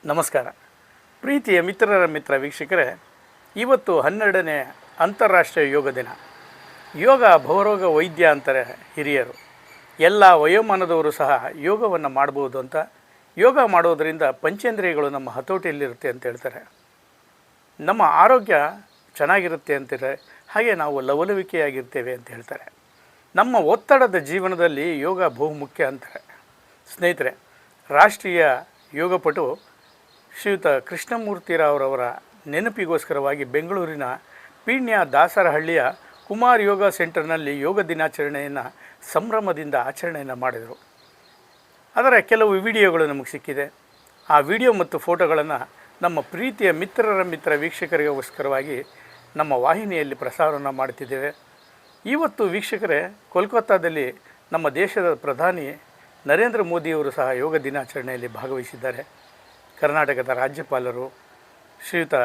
ನಮಸ್ಕಾರ ಪ್ರೀತಿಯ ಮಿತ್ರರ ಮಿತ್ರ ವೀಕ್ಷಕರೇ, ಇವತ್ತು 12ನೇ ಅಂತಾರಾಷ್ಟ್ರೀಯ ಯೋಗ ದಿನ. ಯೋಗ ಭವರೋಗ ವೈದ್ಯ ಅಂತಾರೆ ಹಿರಿಯರು. ಎಲ್ಲ ವಯೋಮಾನದವರು ಸಹ ಯೋಗವನ್ನು ಮಾಡ್ಬೋದು ಅಂತ. ಯೋಗ ಮಾಡೋದರಿಂದ ಪಂಚೇಂದ್ರಿಯಗಳು ನಮ್ಮ ಹತೋಟಿಯಲ್ಲಿರುತ್ತೆ ಅಂತ ಹೇಳ್ತಾರೆ. ನಮ್ಮ ಆರೋಗ್ಯ ಚೆನ್ನಾಗಿರುತ್ತೆ ಅಂತಾರೆ. ಹಾಗೆ ನಾವು ಲವಲವಿಕೆಯಾಗಿರ್ತೇವೆ ಅಂತ ಹೇಳ್ತಾರೆ. ನಮ್ಮ ಒತ್ತಡದ ಜೀವನದಲ್ಲಿ ಯೋಗ ಬಹುಮುಖ್ಯ ಅಂತಾರೆ. ಸ್ನೇಹಿತರೆ, ರಾಷ್ಟ್ರೀಯ ಯೋಗಪಟು ಶ್ರೀಯುತ ಕೃಷ್ಣಮೂರ್ತಿರಾವ್ರವರ ನೆನಪಿಗೋಸ್ಕರವಾಗಿ ಬೆಂಗಳೂರಿನ ಪೀಣ್ಯ ದಾಸರಹಳ್ಳಿಯ ಕುಮಾರ್ ಯೋಗ ಸೆಂಟರ್ನಲ್ಲಿ ಯೋಗ ದಿನಾಚರಣೆಯನ್ನು ಸಂಭ್ರಮದಿಂದ ಆಚರಣೆಯನ್ನು ಮಾಡಿದರು. ಅದರ ಕೆಲವು ವಿಡಿಯೋಗಳು ನಮಗೆ ಸಿಕ್ಕಿದೆ. ಆ ವಿಡಿಯೋ ಮತ್ತು ಫೋಟೋಗಳನ್ನು ನಮ್ಮ ಪ್ರೀತಿಯ ಮಿತ್ರ ವೀಕ್ಷಕರಿಗೋಸ್ಕರವಾಗಿ ನಮ್ಮ ವಾಹಿನಿಯಲ್ಲಿ ಪ್ರಸಾರವನ್ನು ಮಾಡ್ತಿದ್ದೇವೆ. ಇವತ್ತು ವೀಕ್ಷಕರೇ, ಕೋಲ್ಕತ್ತಾದಲ್ಲಿ ನಮ್ಮ ದೇಶದ ಪ್ರಧಾನಿ ನರೇಂದ್ರ ಮೋದಿಯವರು ಸಹ ಯೋಗ ದಿನಾಚರಣೆಯಲ್ಲಿ ಭಾಗವಹಿಸಿದ್ದಾರೆ. ಕರ್ನಾಟಕದ ರಾಜ್ಯಪಾಲರು ಶ್ರೀಯುತ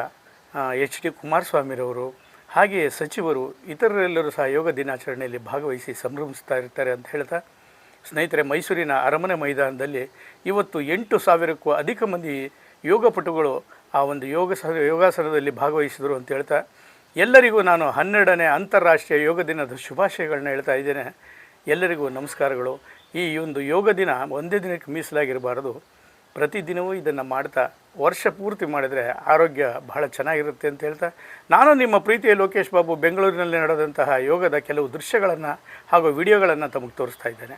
HD ಕುಮಾರಸ್ವಾಮಿರವರು, ಹಾಗೆಯೇ ಸಚಿವರು, ಇತರರೆಲ್ಲರೂ ಸಹ ಯೋಗ ದಿನಾಚರಣೆಯಲ್ಲಿ ಭಾಗವಹಿಸಿ ಸಂಭ್ರಮಿಸ್ತಾ ಇರ್ತಾರೆ ಅಂತ ಹೇಳ್ತಾ, ಸ್ನೇಹಿತರೆ, ಮೈಸೂರಿನ ಅರಮನೆ ಮೈದಾನದಲ್ಲಿ ಇವತ್ತು 8,000ಕ್ಕೂ ಅಧಿಕ ಮಂದಿ ಯೋಗಪಟುಗಳು ಆ ಒಂದು ಯೋಗಾಸನದಲ್ಲಿ ಭಾಗವಹಿಸಿದರು ಅಂತ ಹೇಳ್ತಾ, ಎಲ್ಲರಿಗೂ ನಾನು 12ನೇ ಅಂತಾರಾಷ್ಟ್ರೀಯ ಯೋಗ ದಿನದ ಶುಭಾಶಯಗಳನ್ನ ಹೇಳ್ತಾ ಇದ್ದೇನೆ. ಎಲ್ಲರಿಗೂ ನಮಸ್ಕಾರಗಳು. ಈ ಒಂದು ಯೋಗ ದಿನ ಒಂದೇ ದಿನಕ್ಕೆ ಮೀಸಲಾಗಿರಬಾರದು. ಪ್ರತಿದಿನವೂ ಇದನ್ನು ಮಾಡ್ತಾ ವರ್ಷ ಪೂರ್ತಿ ಮಾಡಿದರೆ ಆರೋಗ್ಯ ಬಹಳ ಚೆನ್ನಾಗಿರುತ್ತೆ ಅಂತ ಹೇಳ್ತಾ, ನಾನು ನಿಮ್ಮ ಪ್ರೀತಿಯ ಲೋಕೇಶ್ ಬಾಬು ಬೆಂಗಳೂರಿನಲ್ಲಿ ನಡೆದಂತಹ ಯೋಗದ ಕೆಲವು ದೃಶ್ಯಗಳನ್ನು ಹಾಗೂ ವಿಡಿಯೋಗಳನ್ನು ತಮಗೆ ತೋರಿಸ್ತಾ ಇದ್ದೇನೆ.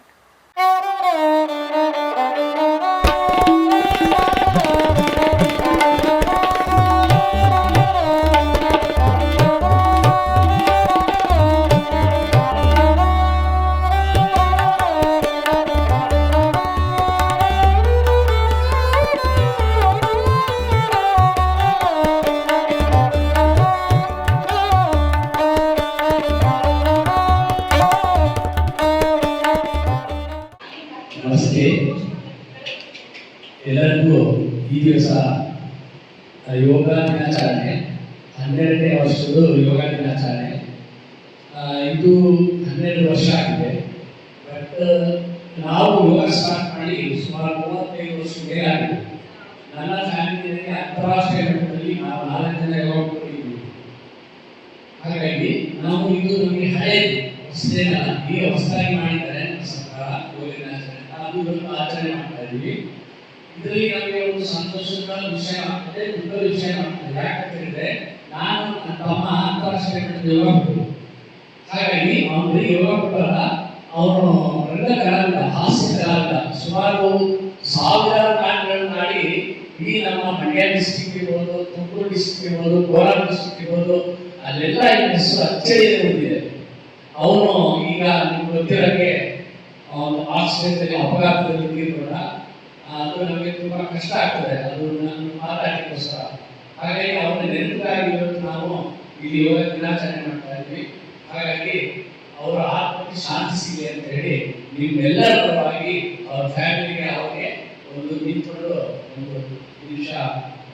ನಮಸ್ತೆ. ಎಲ್ಲರಿಗೂ ಈ ದಿವಸ ಯೋಗ ದಿನಾಚರಣೆ, 12ನೇ ವರ್ಷದ ಯೋಗ ದಿನಾಚರಣೆ. ಇದು 12 ವರ್ಷ ಆಗಿದೆ. ಬಟ್ ನಾವು ಯೋಗ ಸ್ಟಾರ್ಟ್ ಮಾಡಿ ಸುಮಾರು 35 ವರ್ಷ ಮೇಲೆ ಆಗಿದೆ. ನನ್ನ ಫ್ಯಾಮಿಲಿಯಲ್ಲಿ ಅಂತಾರಾಷ್ಟ್ರೀಯ ಮಟ್ಟದಲ್ಲಿ ನಾವು 4 ಜನ ಯೋಗ ಕೊಟ್ಟಿದ್ದೀವಿ. ಹಾಗಾಗಿ ನಾವು ಇದು ನಮಗೆ ಹಳೆಯದು, ಹೊಸದೇನ ಈಗ ಹೊಸದಾಗಿ ಮಾಡಿದ್ದಾರೆ ಸರ್ಕಾರ ಯೋಗ ದಿನಾಚರಣೆ. ಅದು ಆಚರಣೆ ಮಾಡ್ತಾ ಇದ್ದೀವಿ. ಇದರಲ್ಲಿ ನಮಗೆ ಒಂದು ಸಂತೋಷದ ವಿಷಯ ಆಗ್ತದೆ, ದುಃಖದ ವಿಷಯ ಆಗ್ತದೆ. ಯಾಕಂತ ಹೇಳಿದ್ರೆ, ನಾನು ನನ್ನ ತಮ್ಮ ಅಂತಾರಾಷ್ಟ್ರೀಯ ಮಟ್ಟದ ಯೋಗ ಪಟು. ಹಾಗಾಗಿ ಅವನು ಯೋಗ ಪಟುವಲ್ಲ, ಅವನು ರಂಗ ಕಲಾವಿದ, ಹಾಸ್ಯ ಕಲಾವಿದ. ಸುಮಾರು 1000 ನಾಟಕಗಳನ್ನು ಮಾಡಿ ಈ ನಮ್ಮ ಮಂಡ್ಯ ಡಿಸ್ಟ್ರಿಕ್ಟ್ ಇರ್ಬೋದು, ತುಮಕೂರು ಡಿಸ್ಟ್ರಿಕ್ಟ್ ಇರ್ಬೋದು, ಕೋಲಾರ ಡಿಸ್ಟ್ರಿಕ್ಟ್ ಇರ್ಬೋದು, ಅಲ್ಲೆಲ್ಲ ಹೆಸರು ಅಚ್ಚಳಿಯಲ್ಲಿ ಬಂದಿದೆ. ಅವನು ಈಗ ನಿಮ್ಗೆ ಗೊತ್ತಿರೋಕ್ಕೆ ಅವನು ಆಕ್ಸಿಡೆಂಟಲ್ಲಿ ಅಪಘಾತದಲ್ಲಿ ತೀರ್ಕೊಂಡ. ಅದು ನಮಗೆ ತುಂಬಾ ಕಷ್ಟ ಆಗ್ತದೆ, ಅದು ನಾನು ಮಾತಾಡಲಿಕ್ಕೋಸ್ಕರ. ಹಾಗಾಗಿ ಅವನ ನೆನಪಿಗಾಗಿ ಇವತ್ತು ನಾವು ಇಲ್ಲಿ ಯೋಗ ದಿನಾಚರಣೆ ಮಾಡ್ತಾ ಇದ್ವಿ. ಹಾಗಾಗಿ ಅವರ ಆತ್ಮಕ್ಕೆ ಶಾಂತಿ ಸಿಗಲಿ ಅಂತ ಹೇಳಿ ನಿಮ್ಮೆಲ್ಲರ ಪರವಾಗಿ ಅವರ ಫ್ಯಾಮಿಲಿಗೆ ಅವರಿಗೆ ಒಂದು ನಿಂತ್ಕೊಂಡು ಒಂದು ನಿಮಿಷ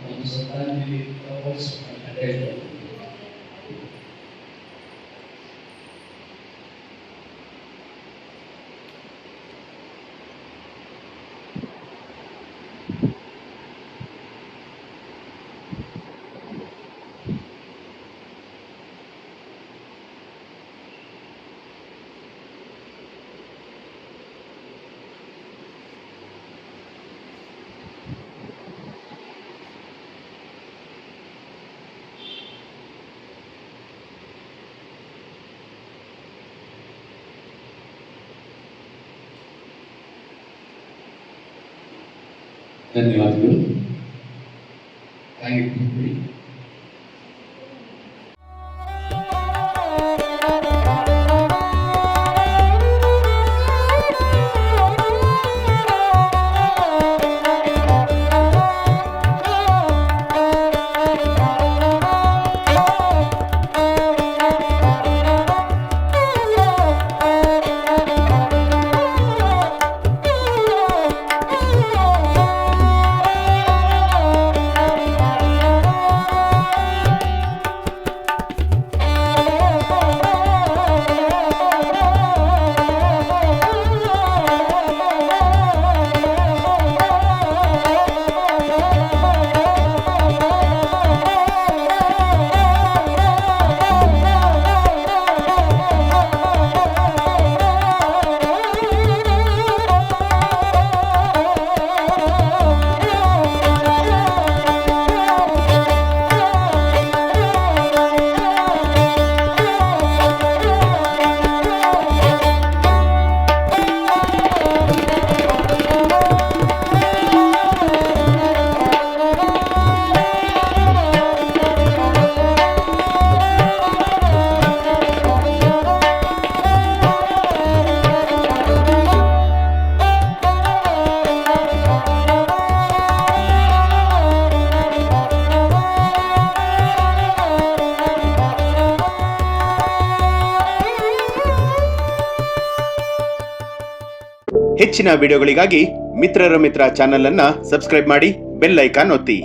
ಒಂದು ಶ್ರದ್ಧಾಂಜಲಿ ಹೋಗಿಸ್ಬೇಕಂತ ಹೇಳ್ತಾರೆ. ಧನ್ಯವಾದಗಳು. Thank you. ಹೆಚ್ಚಿನ ವಿಡಿಯೋಗಳಿಗಾಗಿ ಮಿತ್ರರ ಮಿತ್ರ ಚಾನೆಲ್ ಅನ್ನ ಸಬ್ಸ್ಕ್ರೈಬ್ ಮಾಡಿ, ಬೆಲ್ ಐಕಾನ್ ಒತ್ತಿ.